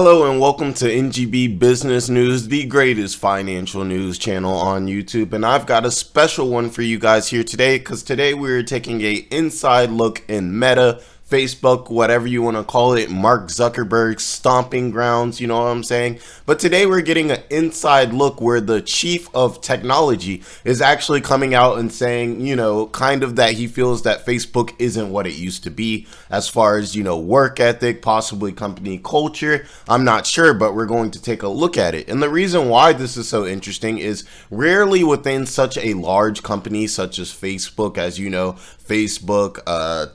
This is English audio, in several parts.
Hello and welcome to NGB Business News, the greatest financial news channel on YouTube. And I've got a special one for you guys here today because today we're taking a inside look in Meta, Facebook, whatever you want to call it, Mark Zuckerberg's stomping grounds, you know what I'm saying? But today we're getting an inside look where the chief of technology is actually coming out and saying, kind of that he feels that Facebook isn't what it used to be as far as, work ethic, possibly company culture. I'm not sure, but we're going to take a look at it. And the reason why this is so interesting is rarely within such a large company such as Facebook, as you know, Facebook,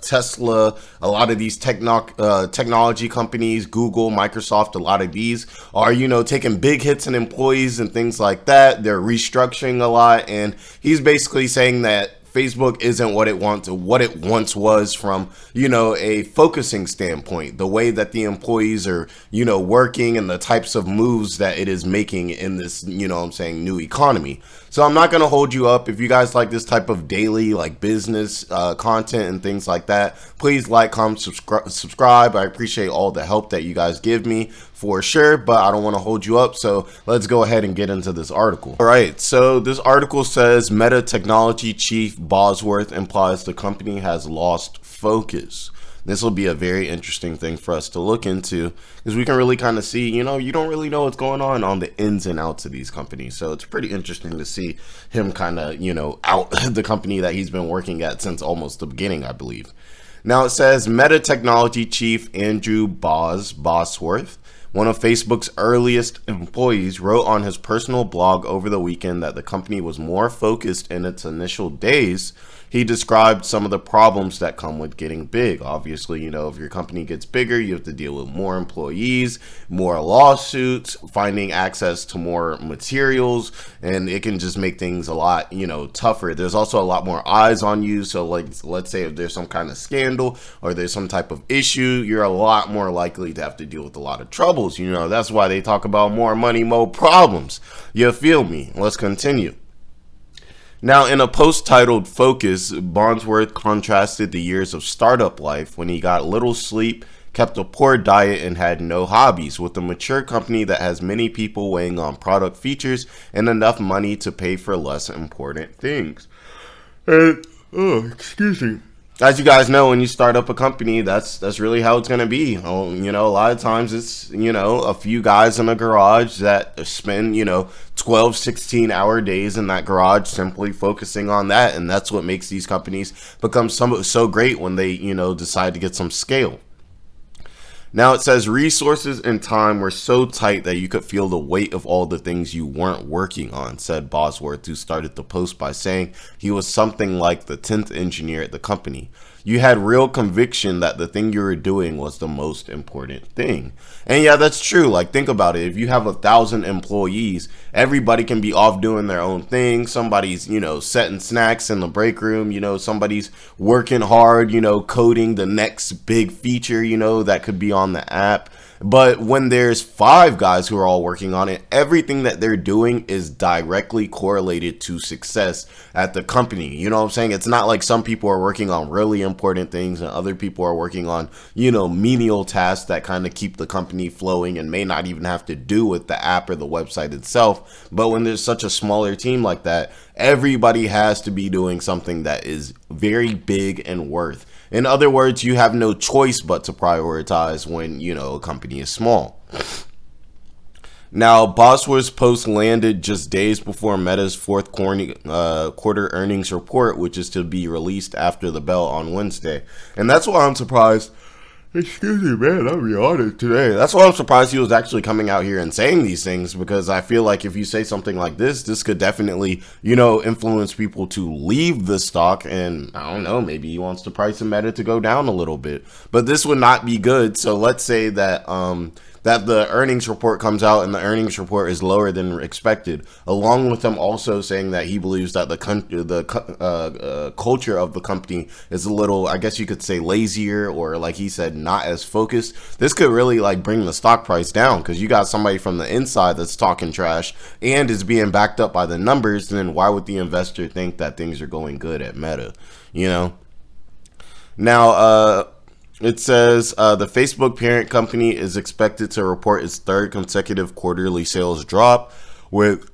Tesla, a lot of these technology companies, Google, Microsoft, a lot of these are, taking big hits in employees and things like that. They're restructuring a lot. And he's basically saying that Facebook isn't what it once was from, a focusing standpoint, the way that the employees are, working and the types of moves that it is making in this, new economy. So I'm not going to hold you up. If you guys like this type of daily business content and things like that, please like, comment, subscribe. I appreciate all the help that you guys give me for sure, but I don't want to hold you up. So let's go ahead and get into this article. All right. So this article says Meta technology chief Bosworth implies the company has lost focus. This will be a very interesting thing for us to look into because we can really kind of see, you don't really know what's going on the ins and outs of these companies. So it's pretty interesting to see him kind of, out the company that he's been working at since almost the beginning, I believe. Now it says Meta technology chief Andrew Bosworth, one of Facebook's earliest employees, wrote on his personal blog over the weekend that the company was more focused in its initial days. He described some of the problems that come with getting big. Obviously, if your company gets bigger, you have to deal with more employees, more lawsuits, finding access to more materials, and it can just make things a lot, tougher. There's also a lot more eyes on you. So let's say if there's some kind of scandal or there's some type of issue, you're a lot more likely to have to deal with a lot of troubles. That's why they talk about more money, more problems. You feel me? Let's continue. Now, in a post titled Focus, Bosworth contrasted the years of startup life when he got little sleep, kept a poor diet, and had no hobbies with a mature company that has many people weighing on product features and enough money to pay for less important things. Excuse me. As you guys know, when you start up a company, that's really how it's going to be. A lot of times it's, a few guys in a garage that spend, 12, 16-hour days in that garage simply focusing on that. And that's what makes these companies become so great when they, decide to get some scale. Now it says resources and time were so tight that you could feel the weight of all the things you weren't working on, said Bosworth, who started the post by saying he was something like the 10th engineer at the company. You had real conviction that the thing you were doing was the most important thing. And yeah, that's true. Think about it. If you have 1,000 employees, everybody can be off doing their own thing. Somebody's, setting snacks in the break room. Somebody's working hard, coding the next big feature, that could be on the app. But when there's 5 guys who are all working on it, everything that they're doing is directly correlated to success at the company. You know what I'm saying? It's not like some people are working on really important things and other people are working on, menial tasks that kind of keep the company flowing and may not even have to do with the app or the website itself. But when there's such a smaller team like that, everybody has to be doing something that is very big and worth. In other words, you have no choice but to prioritize when, a company is small. Now, Bosworth's post landed just days before Meta's fourth quarter earnings report, which is to be released after the bell on Wednesday. And that's why I'm surprised. Excuse me, man, I'll be honest today. That's why I'm surprised he was actually coming out here and saying these things, because I feel like if you say something like this could definitely, influence people to leave the stock. And I don't know, maybe he wants the price of Meta to go down a little bit, but this would not be good. So let's say that, that the earnings report comes out and the earnings report is lower than expected, along with him also saying that he believes that the culture of the company is a little, I guess you could say, lazier, or like he said, not as focused. This could really bring the stock price down, because you got somebody from the inside that's talking trash and is being backed up by the numbers. Then why would the investor think that things are going good at Meta? Now, It says the Facebook parent company is expected to report its third consecutive quarterly sales drop with,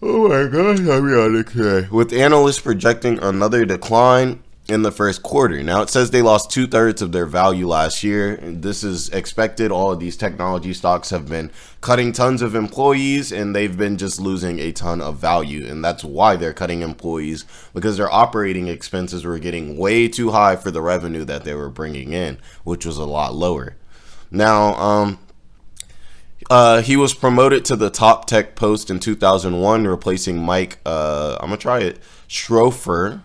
oh my gosh, I'm yawning today, with analysts projecting another decline in the first quarter. Now, it says they lost 2/3 of their value last year. And this is expected. All of these technology stocks have been cutting tons of employees, and they've been just losing a ton of value. And that's why they're cutting employees, because their operating expenses were getting way too high for the revenue that they were bringing in, which was a lot lower. Now, he was promoted to the top tech post in 2001, replacing Mike, Schroepfer,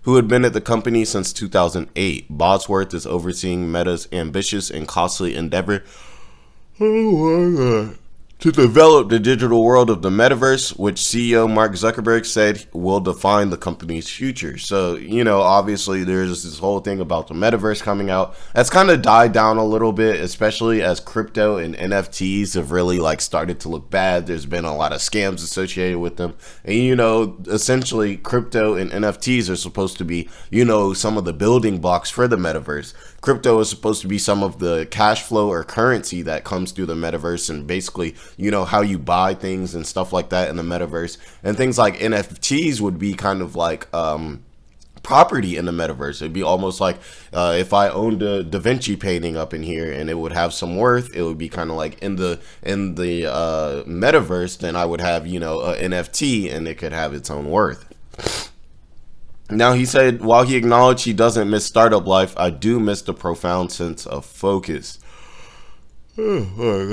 who had been at the company since 2008. Bosworth is overseeing Meta's ambitious and costly endeavor to develop the digital world of the metaverse, which CEO Mark Zuckerberg said will define the company's future. So, obviously there's this whole thing about the metaverse coming out. That's kind of died down a little bit, especially as crypto and NFTs have really started to look bad. There's been a lot of scams associated with them. And, essentially crypto and NFTs are supposed to be, some of the building blocks for the metaverse. Crypto is supposed to be some of the cash flow or currency that comes through the metaverse, and basically, how you buy things and stuff like that in the metaverse. And things like NFTs would be kind of like property in the metaverse. It'd be almost like if I owned a Da Vinci painting up in here and it would have some worth, it would be kind of like in the metaverse, then I would have, a NFT and it could have its own worth. Now, he said, while he acknowledged he doesn't miss startup life, I do miss the profound sense of focus. Oh my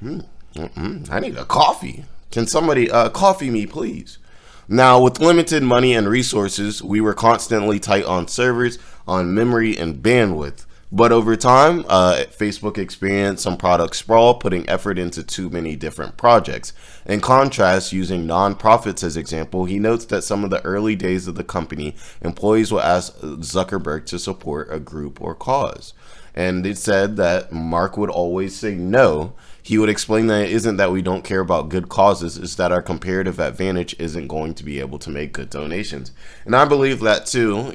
gosh. I need a coffee. Can somebody coffee me, please? Now, with limited money and resources, we were constantly tight on servers, on memory, and bandwidth. But over time, Facebook experienced some product sprawl, putting effort into too many different projects. In contrast, using nonprofits as example, he notes that some of the early days of the company, employees will ask Zuckerberg to support a group or cause. And it said that Mark would always say no. He would explain that it isn't that we don't care about good causes, it's that our comparative advantage isn't going to be able to make good donations. And I believe that too.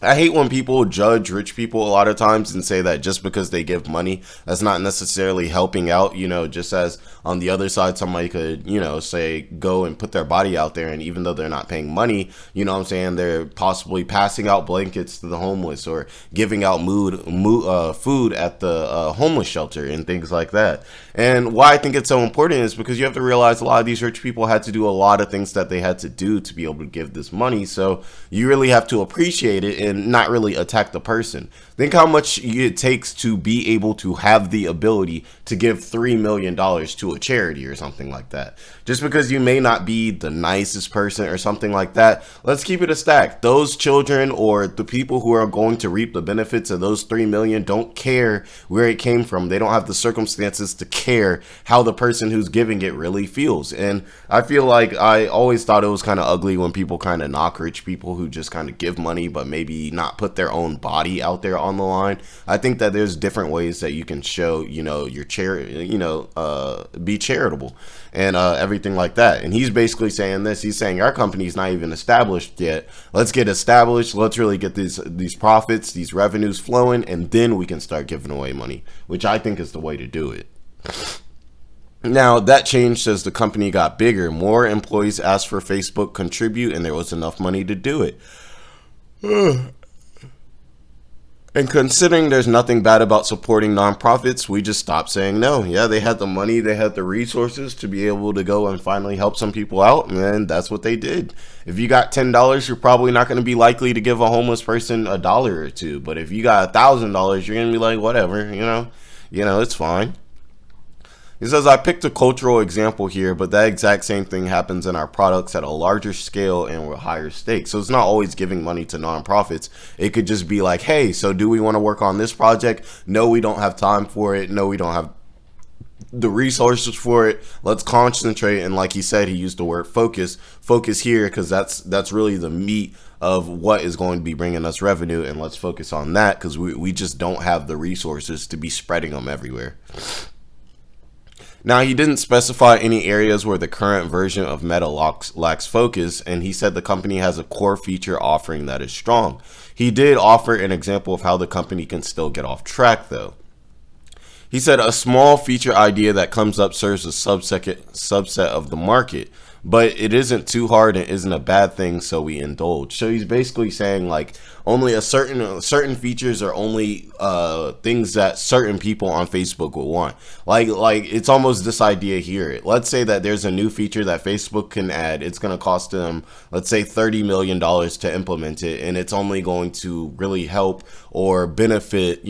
I hate when people judge rich people a lot of times and say that just because they give money, that's not necessarily helping out, just as on the other side, somebody could, say go and put their body out there. And even though they're not paying money, they're possibly passing out blankets to the homeless or giving out food at the homeless shelter and things like that. And why I think it's so important is because you have to realize a lot of these rich people had to do a lot of things that they had to do to be able to give this money. So you really have to appreciate it and not really attack the person. Think how much it takes to be able to have the ability to give $3 million to a charity or something like that. Just because you may not be the nicest person or something like that, let's keep it a stack. Those children or the people who are going to reap the benefits of those $3 million don't care where it came from. They don't have the circumstances to care how the person who's giving it really feels. And I feel like I always thought it was kind of ugly when people kind of knock rich people who just kind of give money but maybe not put their own body out there on the line. I think that there's different ways that you can show, your be charitable and everything like that. And he's basically saying this. He's saying our company's not even established yet. Let's get established. Let's really get these profits, these revenues flowing, and then we can start giving away money, which I think is the way to do it. Now, that changed as the company got bigger. More employees asked for Facebook contribute, and there was enough money to do it. And considering there's nothing bad about supporting nonprofits, we just stopped saying no. Yeah, they had the money, they had the resources to be able to go and finally help some people out, and then that's what they did. If you got $10, you're probably not going to be likely to give a homeless person $1 or $2. But if you got $1,000, you're going to be like, whatever, it's fine. He says, I picked a cultural example here, but that exact same thing happens in our products at a larger scale and with higher stakes. So it's not always giving money to nonprofits. It could just be like, hey, so do we want to work on this project? No, we don't have time for it. No, we don't have the resources for it. Let's concentrate. And like he said, he used the word focus here, because that's really the meat of what is going to be bringing us revenue. And let's focus on that, because we just don't have the resources to be spreading them everywhere. Now, he didn't specify any areas where the current version of Meta lacks focus, and he said the company has a core feature offering that is strong. He did offer an example of how the company can still get off track, though. He said a small feature idea that comes up serves a subset of the market, but it isn't too hard and isn't a bad thing, so we indulge. So he's basically saying like only a certain features are only things that certain people on Facebook will want. Like it's almost this idea here. Let's say that there's a new feature that Facebook can add. It's going to cost them, let's say, $30 million to implement it, and it's only going to really help or benefit,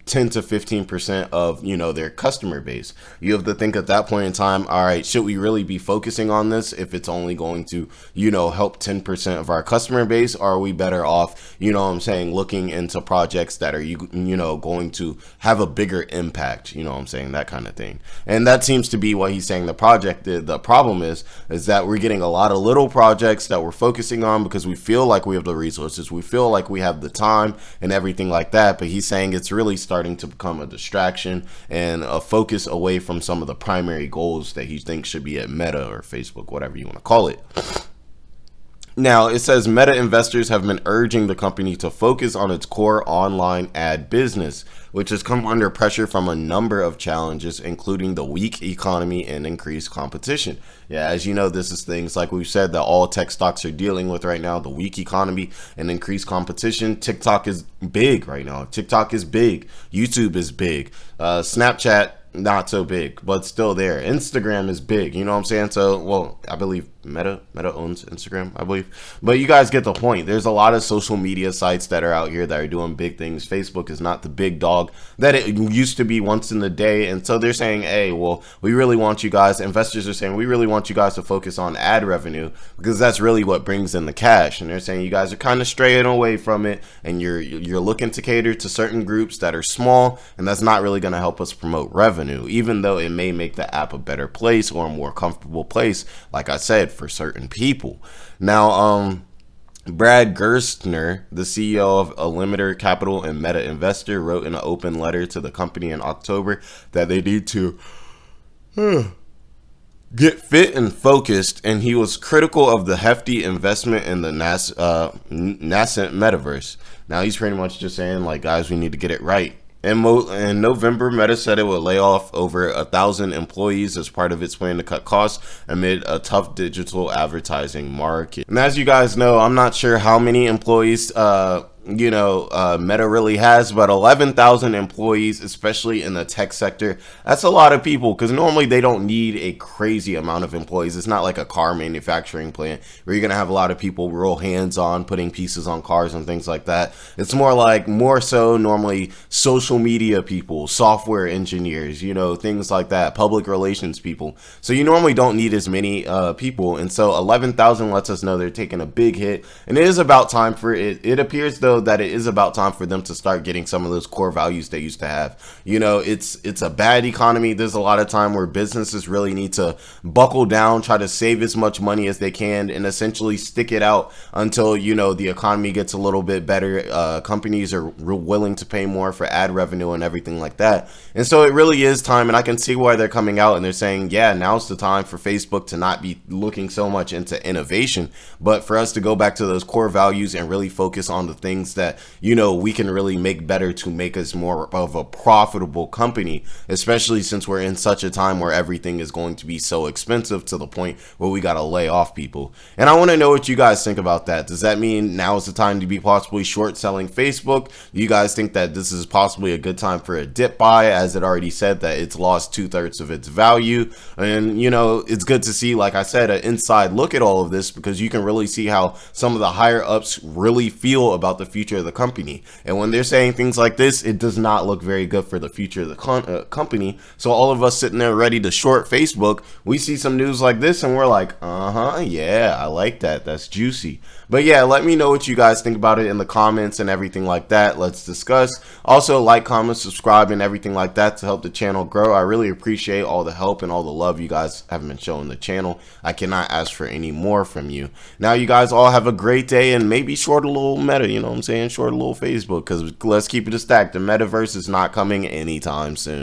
10 to 15% of, their customer base. You have to think at that point in time, all right, should we really be focusing on this if it's only going to, help 10% of our customer base? Or are we better off, looking into projects that are, going to have a bigger impact, that kind of thing. And that seems to be what he's saying the problem is that we're getting a lot of little projects that we're focusing on because we feel like we have the resources, we feel like we have the time and everything like that. But he's saying it's really starting to become a distraction and a focus away from some of the primary goals that he thinks should be at Meta or Facebook, whatever you want to call it. Now, it says Meta investors have been urging the company to focus on its core online ad business, which has come under pressure from a number of challenges, including the weak economy and increased competition. Yeah, as you know, this is things like we've said that all tech stocks are dealing with right now, the weak economy and increased competition. TikTok is big right now. TikTok is big. YouTube is big. Snapchat, not so big, but still there. Instagram is big, you know what I'm saying? So, well, I believe Meta owns Instagram, I believe. But you guys get the point. There's a lot of social media sites that are out here that are doing big things. Facebook is not the big dog that it used to be once in the day. And so they're saying, hey, well, we really want you guys, investors are saying, we really want you guys to focus on ad revenue because that's really what brings in the cash. And they're saying you guys are kind of straying away from it and you're looking to cater to certain groups that are small, and that's not really going to help us promote revenue, even though it may make the app a better place or a more comfortable place, like I said, for certain people. Now, Brad Gerstner, the CEO of a limiter capital and Meta investor, wrote in an open letter to the company in October that they need to get fit and focused, and he was critical of the hefty investment in the nascent metaverse. Now he's pretty much just saying, like, guys, we need to get it right. In November, Meta said it would lay off over 1,000 employees as part of its plan to cut costs amid a tough digital advertising market. And as you guys know, I'm not sure how many employees Meta really has, but 11,000 employees, especially in the tech sector, that's a lot of people, because normally they don't need a crazy amount of employees. It's not like a car manufacturing plant where you're going to have a lot of people real hands-on putting pieces on cars and things like that. It's more so normally social media people, software engineers, things like that, public relations people. So you normally don't need as many people, and so 11,000 lets us know they're taking a big hit, and it is about time for it. It appears though that it is about time for them to start getting some of those core values they used to have. It's a bad economy. There's a lot of time where businesses really need to buckle down, try to save as much money as they can, and essentially stick it out until the economy gets a little bit better. Companies are willing to pay more for ad revenue and everything like that. And so it really is time, and I can see why they're coming out and they're saying, yeah, now's the time for Facebook to not be looking so much into innovation, but for us to go back to those core values and really focus on the things that we can really make better to make us more of a profitable company, especially since we're in such a time where everything is going to be so expensive to the point where we got to lay off people. And I want to know what you guys think about that. Does that mean now is the time to be possibly short selling Facebook? Do you guys think that this is possibly a good time for a dip buy, as it already said that it's lost 2/3 of its value? And it's good to see, like I said, an inside look at all of this, because you can really see how some of the higher ups really feel about the future of the company. And when they're saying things like this, it does not look very good for the future of the company. So all of us sitting there ready to short Facebook, we see some news like this and we're like, yeah, I like that. That's juicy. But yeah, let me know what you guys think about it in the comments and everything like that. Let's discuss. Also, like, comment, subscribe, and everything like that to help the channel grow. I really appreciate all the help and all the love you guys have been showing the channel. I cannot ask for any more from you. Now, you guys all have a great day, and maybe short a little Meta, short a little Facebook, because let's keep it a stack. The metaverse is not coming anytime soon.